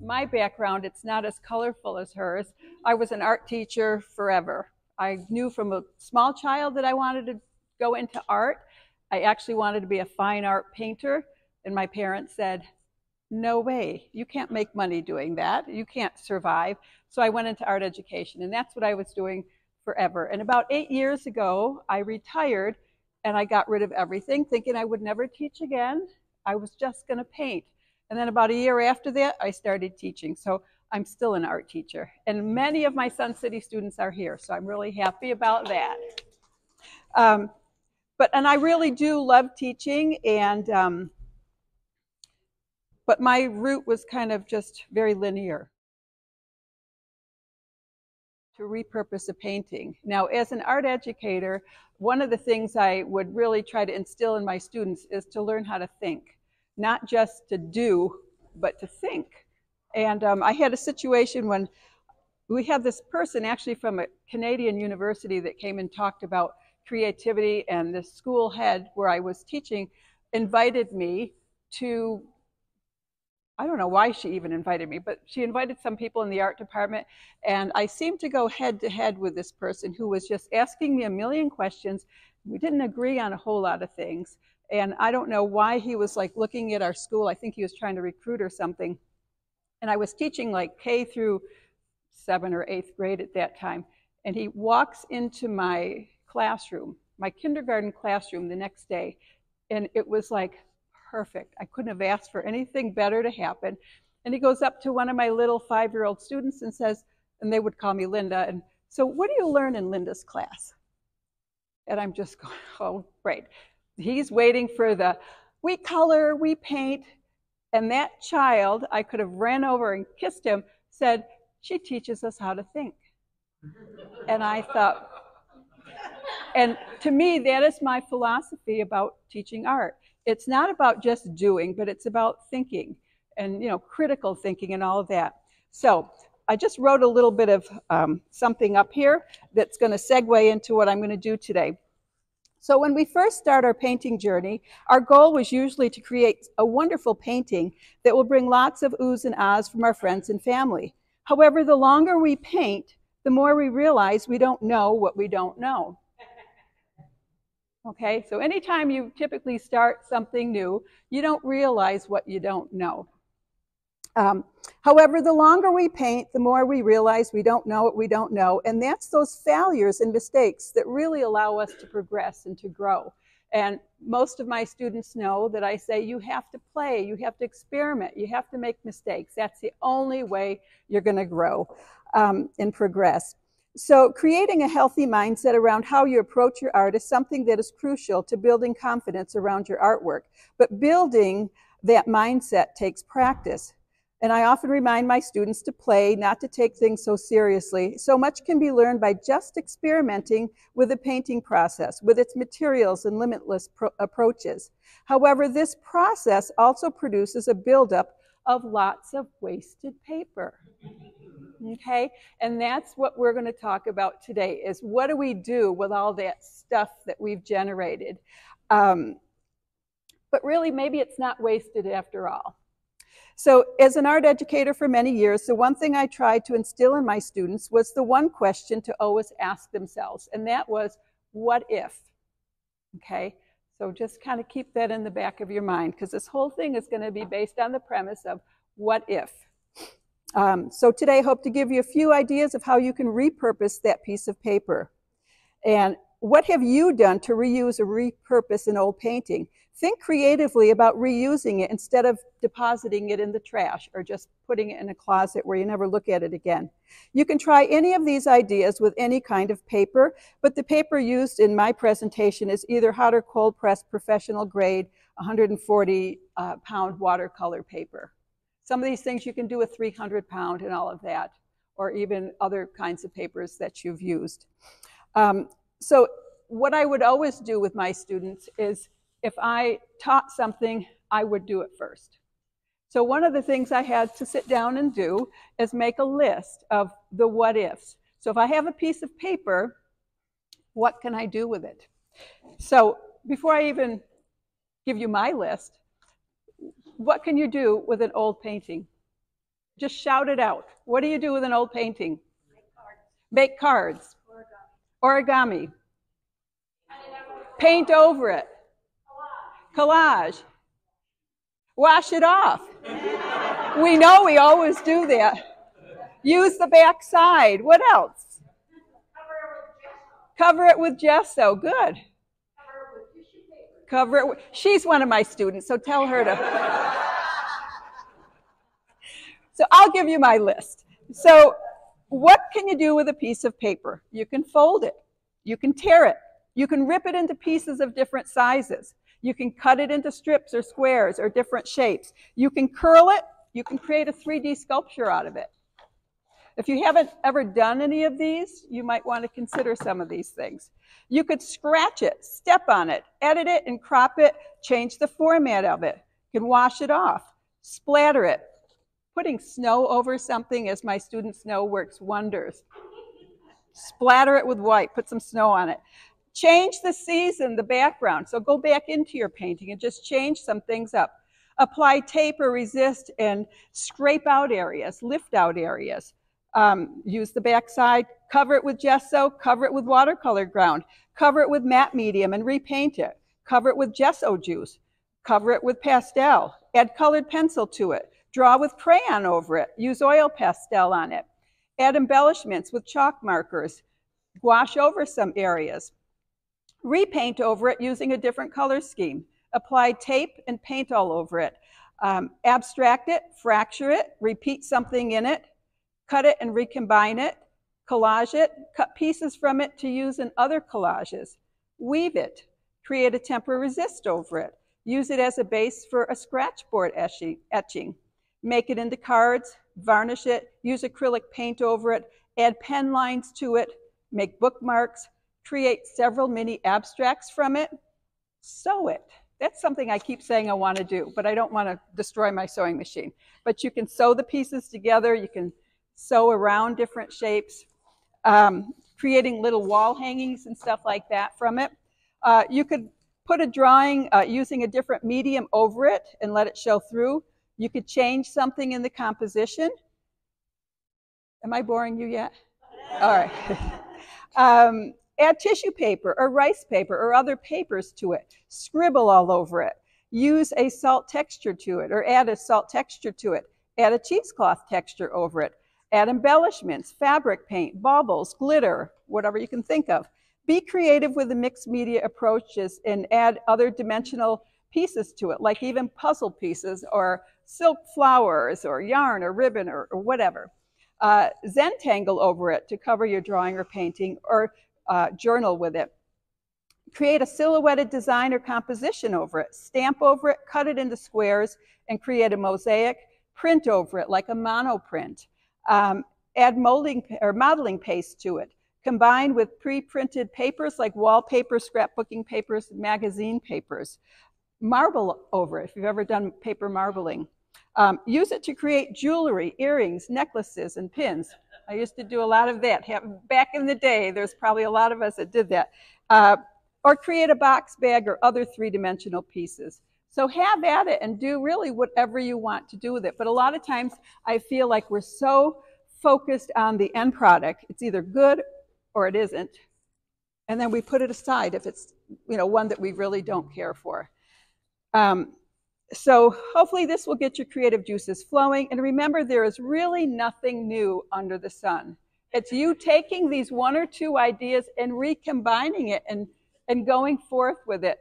my background, it's not as colorful as hers. I was an art teacher forever. I knew from a small child that I wanted to go into art. I actually wanted to be a fine art painter, and my parents said, no way, you can't make money doing that. You can't survive. So I went into art education, and that's what I was doing forever. And about 8 years ago, I retired, and I got rid of everything, thinking I would never teach again. I was just going to paint. And then about a year after that, I started teaching. So I'm still an art teacher. And many of my Sun City students are here, so I'm really happy about that. And I really do love teaching, and but my route was kind of just very linear to repurpose a painting. Now, as an art educator, one of the things I would really try to instill in my students is to learn how to think, not just to do, but to think. And I had a situation when we had this person actually from a Canadian university that came and talked about creativity, and the school head where I was teaching invited me to, I don't know why she even invited me, but she invited some people in the art department, and I seemed to go head to head with this person who was just asking me a million questions. We didn't agree on a whole lot of things, and I don't know why he was like looking at our school. I think he was trying to recruit or something. And I was teaching like K through 7th or 8th grade at that time, and he walks into my classroom, my kindergarten classroom the next day, and it was like perfect. I couldn't have asked for anything better to happen. And he goes up to one of my little 5-year-old students and says, and they would call me Linda, and so what do you learn in Linda's class? And I'm just going, oh, great. He's waiting for the, we color, we paint, and that child, I could have ran over and kissed him, said, she teaches us how to think. And I thought, and to me, that is my philosophy about teaching art. It's not about just doing, but it's about thinking and, you know, critical thinking and all of that. So I just wrote a little bit of something up here that's going to segue into what I'm going to do today. So when we first start our painting journey, our goal was usually to create a wonderful painting that will bring lots of oohs and ahs from our friends and family. However, the longer we paint, the more we realize we don't know what we don't know. Okay, so anytime you typically start something new, you don't realize what you don't know. However, the longer we paint, the more we realize we don't know what we don't know, and that's those failures and mistakes that really allow us to progress and to grow. And most of my students know that I say you have to play, you have to experiment, you have to make mistakes. That's the only way you're going to grow and progress. So creating a healthy mindset around how you approach your art is something that is crucial to building confidence around your artwork. But building that mindset takes practice. And I often remind my students to play, not to take things so seriously. So much can be learned by just experimenting with the painting process, with its materials and limitless approaches. However, this process also produces a buildup of lots of wasted paper. Okay, and that's what we're going to talk about today, is what do we do with all that stuff that we've generated? But really, maybe it's not wasted after all. So as an art educator for many years, the one thing I tried to instill in my students was the one question to always ask themselves, and that was, what if? Okay, so just kind of keep that in the back of your mind, because this whole thing is going to be based on the premise of what if. So today I hope to give you a few ideas of how you can repurpose that piece of paper. And what have you done to reuse or repurpose an old painting? Think creatively about reusing it instead of depositing it in the trash or just putting it in a closet where you never look at it again. You can try any of these ideas with any kind of paper, but the paper used in my presentation is either hot or cold pressed professional grade 140-pound watercolor paper. Some of these things you can do with 300-pound and all of that, or even other kinds of papers that you've used. So what I would always do with my students is, if I taught something, I would do it first. So one of the things I had to sit down and do is make a list of the what ifs. So if I have a piece of paper, what can I do with it? So before I even give you my list, what can you do with an old painting? Just shout it out. What do you do with an old painting? Make cards. Origami. Paint over it. Collage. Wash it off. We know we always do that. Use the back side. What else? Cover it with gesso. Good. Cover it with, she's one of my students, so tell her to. So I'll give you my list. So what can you do with a piece of paper? You can fold it. You can tear it. You can rip it into pieces of different sizes. You can cut it into strips or squares or different shapes. You can curl it. You can create a 3D sculpture out of it. If you haven't ever done any of these, you might want to consider some of these things. You could scratch it, step on it, edit it and crop it, change the format of it. You can wash it off, splatter it. Putting snow over something, as my students know, works wonders. Splatter it with white, put some snow on it. Change the season, the background. So go back into your painting and just change some things up. Apply tape or resist and scrape out areas, lift out areas. Use the back side, cover it with gesso, cover it with watercolor ground, cover it with matte medium and repaint it. Cover it with gesso juice, cover it with pastel, add colored pencil to it, draw with crayon over it, use oil pastel on it, add embellishments with chalk markers, wash over some areas, repaint over it using a different color scheme, apply tape and paint all over it, abstract it, fracture it, repeat something in it, cut it and recombine it, collage it, cut pieces from it to use in other collages, weave it, create a tempera resist over it, use it as a base for a scratchboard etching, make it into cards, varnish it, use acrylic paint over it, add pen lines to it, make bookmarks, create several mini abstracts from it, sew it. That's something I keep saying I want to do, but I don't want to destroy my sewing machine. But you can sew the pieces together, you can sew around different shapes, creating little wall hangings and stuff like that from it. You could put a drawing using a different medium over it and let it show through. You could change something in the composition. Am I boring you yet? All right. Add tissue paper or rice paper or other papers to it. Scribble all over it. Use a salt texture to it or add a salt texture to it. Add a cheesecloth texture over it. Add embellishments, fabric paint, baubles, glitter, whatever you can think of. Be creative with the mixed media approaches and add other dimensional pieces to it, like even puzzle pieces or silk flowers or yarn or ribbon or whatever. Zentangle over it to cover your drawing or painting, or journal with it. Create a silhouetted design or composition over it. Stamp over it, cut it into squares, and create a mosaic. Print over it like a monoprint. Add molding or modeling paste to it. Combine with pre-printed papers like wallpaper, scrapbooking papers, magazine papers. Marble over it, if you've ever done paper marbling. Use it to create jewelry, earrings, necklaces, and pins. I used to do a lot of that. Back in the day, there's probably a lot of us that did that. Or create a box bag or other three-dimensional pieces. So have at it and do really whatever you want to do with it. But a lot of times I feel like we're so focused on the end product. It's either good or it isn't. And then we put it aside if it's, you know, one that we really don't care for. So hopefully this will get your creative juices flowing. And remember, there is really nothing new under the sun. It's you taking these one or two ideas and recombining it and going forth with it.